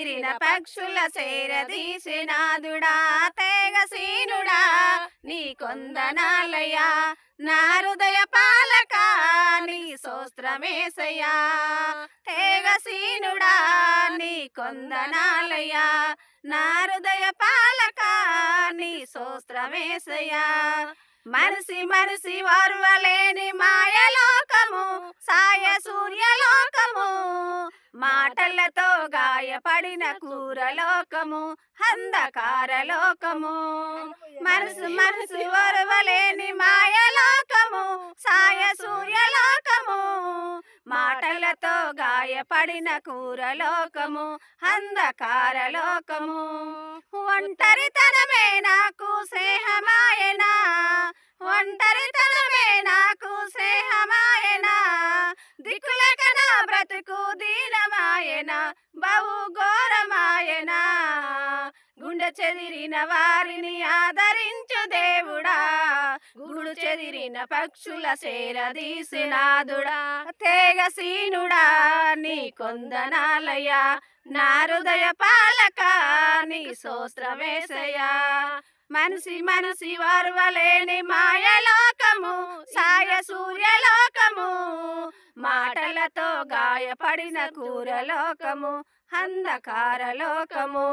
చెదిరిన పక్షుల చేరదీసినాదుడా తేగసీనుడా నీ కొందనాలయ్యా నా హృదయ పాలక నీ స్తోత్రమేసయ్యా తేగసీనుడా నీ కొందనాలయ్యా నా హృదయ పాలక నీ స్తోత్రమేసయ్యా మనసి మనసి వర్వలేని మాయలోకము సాయ సూర్యలోకము మాటలతో గాయపడిన కూరలోకము అంధకారలోకము మనసు మనసు వర్వలేని మాయలోకము సాయ సూర్యలోకము మాటలతో గాయపడిన కూరలోకము అంధకారలోకము ఒంటరితనమే నాకు స్నేహమాయనా ఒంటరితనమే నాకు స్నేహమాయనా దిక్కులేక నా బ్రతుకు దీనమాయనా బహు ఘోరమాయనా గుండె చెదిరిన వారిని ఆదరించు దేవుడా గుడు చెదిరిన పక్షుల చేరదీసినాదుడా తేగసీనుడా నీ కొందనాలయ్యా నా హృదయ పాలక నీ స్తోత్రమేసయ్యా మనసి మనసి వర్వలేని మాయలోకము సాయ సూర్యలోకము మాటలతో గాయపడిన కూరలోకము అంధకారలోకము